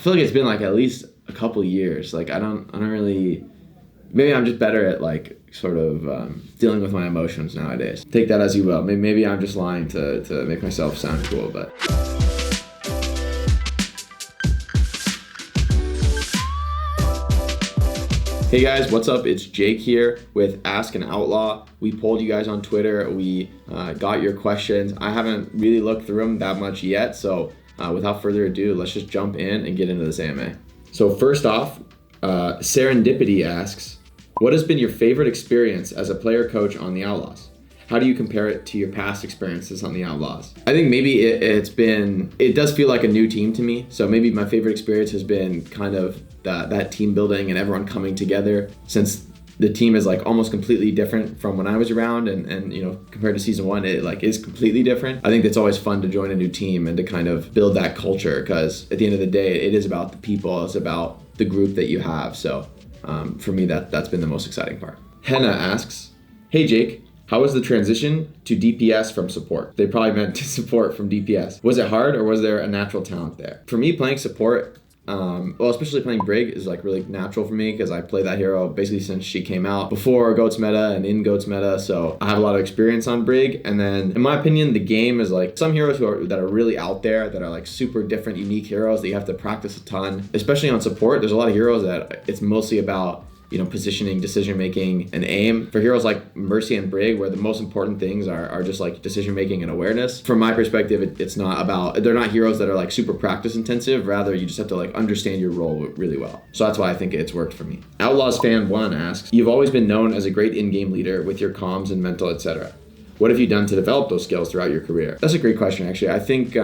feel like it's been like at least a couple years. Like I don't really. Maybe I'm just better at like sort of dealing with my emotions nowadays. Take that as you will. Maybe I'm just lying to make myself sound cool, but. Hey guys, what's up? It's Jake here with Ask an Outlaw. We polled you guys on Twitter. We got your questions. I haven't really looked through them that much yet, so without further ado, let's just jump in and get into this AMA. So first off, Serendipity asks, what has been your favorite experience as a player coach on the Outlaws? How do you compare it to your past experiences on the Outlaws? I think maybe it does feel like a new team to me. So maybe my favorite experience has been kind of that team building and everyone coming together, since the team is like almost completely different from when I was around, and you know, compared to season one, it like is completely different. I think it's always fun to join a new team and to kind of build that culture, because at the end of the day, it is about the people, it's about the group that you have. So for me, that's been the most exciting part. Henna asks, hey Jake, how was the transition to DPS from support? They probably meant to support from DPS. Was it hard, or was there a natural talent there? For me, playing support, especially playing Brig is like really natural for me, because I play that hero basically since she came out, before Goats meta and in Goats meta. So I have a lot of experience on Brig. And then in my opinion, the game is like some heroes that are really out there, that are like super different, unique heroes that you have to practice a ton. Especially on support, there's a lot of heroes that it's mostly about, you know, positioning, decision making, and aim. For heroes like Mercy and Brig, where the most important things are just like decision making and awareness. From my perspective, it's not about, they're not heroes that are like super practice intensive. Rather, you just have to like understand your role really well. So that's why I think it's worked for me. Outlaws Fan 1 asks, you've always been known as a great in-game leader with your comms and mental, etc. What have you done to develop those skills throughout your career? That's a great question, actually. I think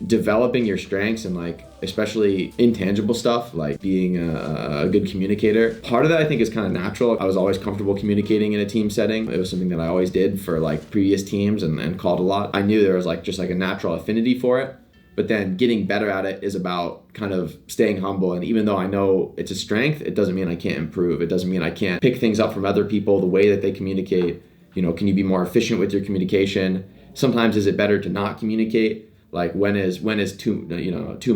developing your strengths and like, especially intangible stuff, like being a good communicator. Part of that I think is kind of natural. I was always comfortable communicating in a team setting. It was something that I always did for like previous teams and called a lot. I knew there was like just like a natural affinity for it. But then getting better at it is about kind of staying humble. And even though I know it's a strength, it doesn't mean I can't improve. It doesn't mean I can't pick things up from other people, the way that they communicate. You know, can you be more efficient with your communication? Sometimes is it better to not communicate? Like when is too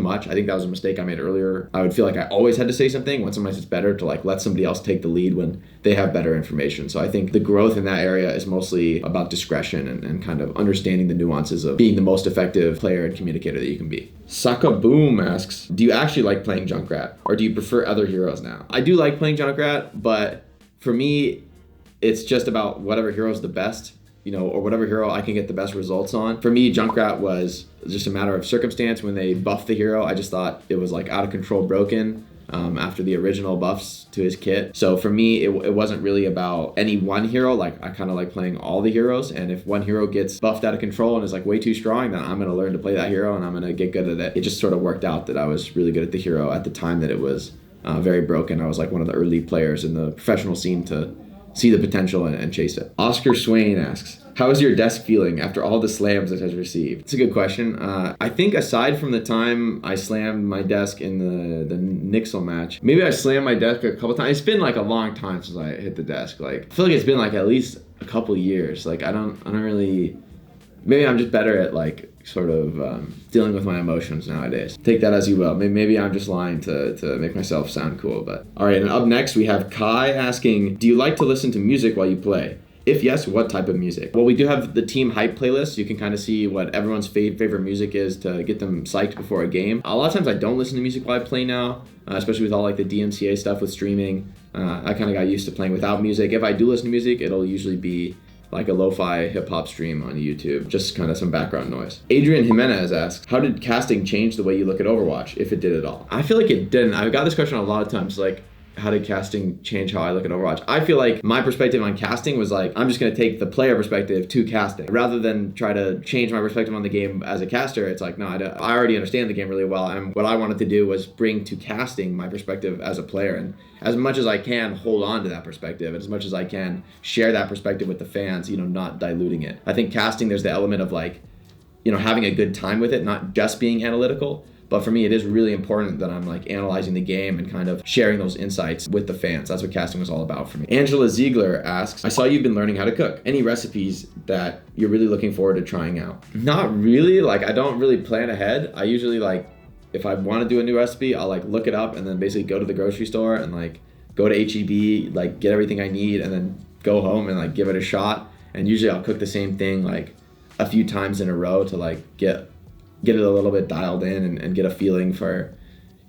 much? I think that was a mistake I made earlier. I would feel like I always had to say something, when sometimes it's better to like let somebody else take the lead when they have better information. So I think the growth in that area is mostly about discretion and kind of understanding the nuances of being the most effective player and communicator that you can be. Sakaboom asks, do you actually like playing Junkrat, or do you prefer other heroes now? I do like playing Junkrat, but for me, it's just about whatever hero is the best, you know, or whatever hero I can get the best results on. For me, Junkrat was just a matter of circumstance. When they buffed the hero, I just thought it was like out of control broken after the original buffs to his kit. So for me, it wasn't really about any one hero. Like I kind of like playing all the heroes. And if one hero gets buffed out of control and is like way too strong, then I'm going to learn to play that hero and I'm going to get good at it. It just sort of worked out that I was really good at the hero at the time that it was very broken. I was like one of the early players in the professional scene to see the potential and chase it. Oscar Swain asks, how is your desk feeling after all the slams it has received? It's a good question. I think aside from the time I slammed my desk in the Nixel match, maybe I slammed my desk a couple times. It's been like a long time since I hit the desk. Like I feel like it's been like at least a couple years. Like I don't really, maybe I'm just better at like sort of dealing with my emotions nowadays. Take that as you will. Maybe I'm just lying to make myself sound cool. But all right, and up next we have Kai asking, do you like to listen to music while you play? If yes, what type of music? Well, we do have the team hype playlist. You can kind of see what everyone's favorite music is to get them psyched before a game. A lot of times I don't listen to music while I play now, especially with all like the DMCA stuff with streaming. I kind of got used to playing without music. If I do listen to music, it'll usually be like a lo-fi hip-hop stream on YouTube, just kind of some background noise. Adrian Jimenez asks, how did casting change the way you look at Overwatch, if it did at all? I feel like it didn't. I've got this question a lot of times, like, how did casting change how I look at Overwatch? I feel like my perspective on casting was like, I'm just going to take the player perspective to casting. Rather than try to change my perspective on the game as a caster, it's like, no, I already understand the game really well. And what I wanted to do was bring to casting my perspective as a player. And as much as I can, hold on to that perspective. And as much as I can, share that perspective with the fans, you know, not diluting it. I think casting, there's the element of like, you know, having a good time with it, not just being analytical. But for me, it is really important that I'm like analyzing the game and kind of sharing those insights with the fans. That's what casting was all about for me. Angela Ziegler asks, I saw you've been learning how to cook. Any recipes that you're really looking forward to trying out? Not really. Like, I don't really plan ahead. I usually like if I want to do a new recipe, I'll like look it up and then basically go to the grocery store and like go to HEB, like get everything I need and then go home and like give it a shot. And usually I'll cook the same thing like a few times in a row to like get it a little bit dialed in and get a feeling for,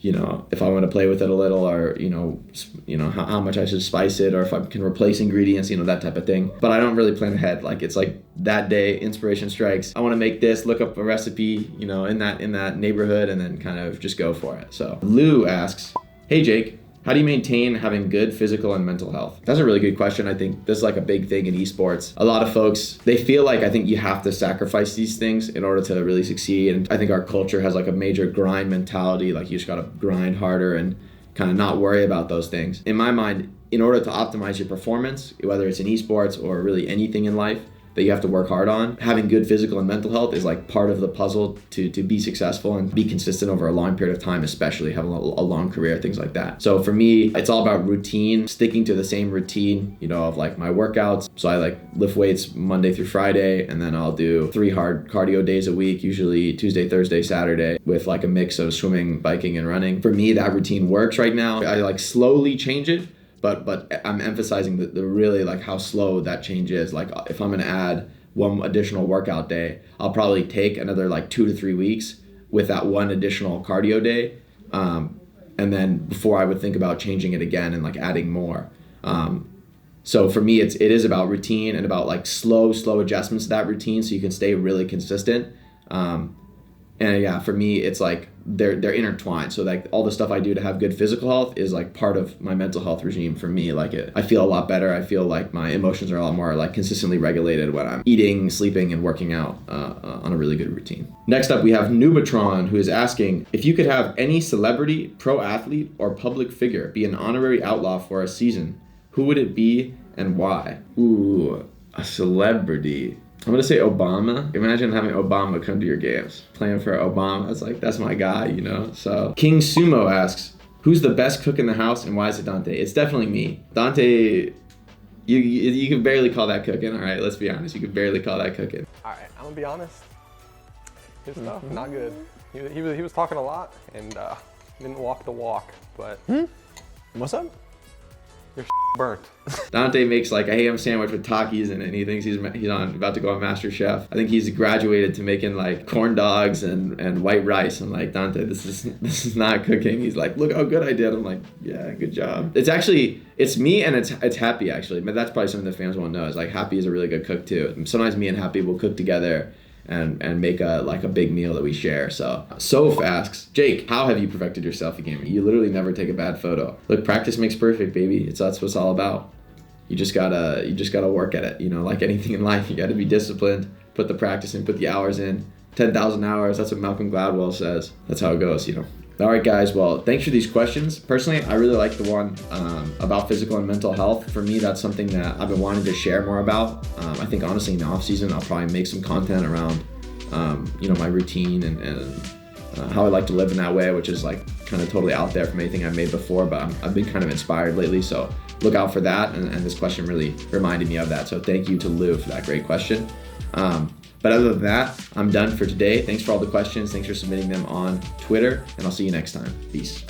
you know, if I want to play with it a little, or you know how much I should spice it, or if I can replace ingredients, you know, that type of thing. But I don't really plan ahead. Like it's like that day, inspiration strikes. I want to make this. Look up a recipe, you know, in that neighborhood, and then kind of just go for it. So Lou asks, "Hey Jake, how do you maintain having good physical and mental health?" That's a really good question. I think this is like a big thing in esports. A lot of folks, they feel like I think you have to sacrifice these things in order to really succeed. And I think our culture has like a major grind mentality. Like you just gotta grind harder and kind of not worry about those things. In my mind, in order to optimize your performance, whether it's in esports or really anything in life that you have to work hard on, having good physical and mental health is like part of the puzzle to be successful and be consistent over a long period of time, especially having a long career, things like that. So for me, it's all about routine, sticking to the same routine, you know, of like my workouts. So I like lift weights Monday through Friday, and then I'll do 3 hard cardio days a week, usually Tuesday, Thursday, Saturday, with like a mix of swimming, biking, and running. For me, that routine works right now. I like slowly change it, but I'm emphasizing the really like how slow that change is. Like if I'm gonna add one additional workout day, I'll probably take another like 2 to 3 weeks with that one additional cardio day, and then before I would think about changing it again and like adding more. So for me, it is about routine and about like slow adjustments to that routine so you can stay really consistent. And yeah, for me, it's like they're intertwined. So like all the stuff I do to have good physical health is like part of my mental health regime for me. Like I feel a lot better. I feel like my emotions are a lot more like consistently regulated when I'm eating, sleeping, and working out on a really good routine. Next up, we have Nubatron, who is asking, if you could have any celebrity, pro athlete, or public figure be an honorary outlaw for a season, who would it be and why? Ooh, a celebrity. I'm gonna say Obama. Imagine having Obama come to your games. Playing for Obama, it's like, that's my guy, you know? So King Sumo asks, who's the best cook in the house and why is it Dante? It's definitely me. Dante, you can barely call that cooking, all right? Let's be honest, you can barely call that cooking. All right, I'm gonna be honest. His stuff, not good. He was talking a lot and didn't walk the walk, but. What's up? You're burnt. Dante makes like a ham sandwich with Takis in it, and he thinks he's about to go on Master Chef. I think he's graduated to making like corn dogs and white rice. I'm like, Dante, this is not cooking. He's like, look how good I did. I'm like, yeah, good job. It's me and it's Happy actually, but that's probably something the fans won't know. Is like Happy is a really good cook too. Sometimes me and Happy will cook together and make a big meal that we share. So Soph asks, Jake, how have you perfected yourself in gaming? You literally never take a bad photo. Look, practice makes perfect, baby. That's what it's all about. You just gotta work at it. You know, like anything in life, you gotta be disciplined, put the practice in, put the hours in. 10,000 hours, that's what Malcolm Gladwell says. That's how it goes, you know. All right, guys, well, thanks for these questions. Personally, I really like the one about physical and mental health. For me, that's something that I've been wanting to share more about. I think, honestly, in the off-season, I'll probably make some content around, my routine and how I like to live in that way, which is, like, kind of totally out there from anything I've made before, but I've been kind of inspired lately, so look out for that, and this question really reminded me of that, so thank you to Lou for that great question. But other than that, I'm done for today. Thanks for all the questions. Thanks for submitting them on Twitter, and I'll see you next time. Peace.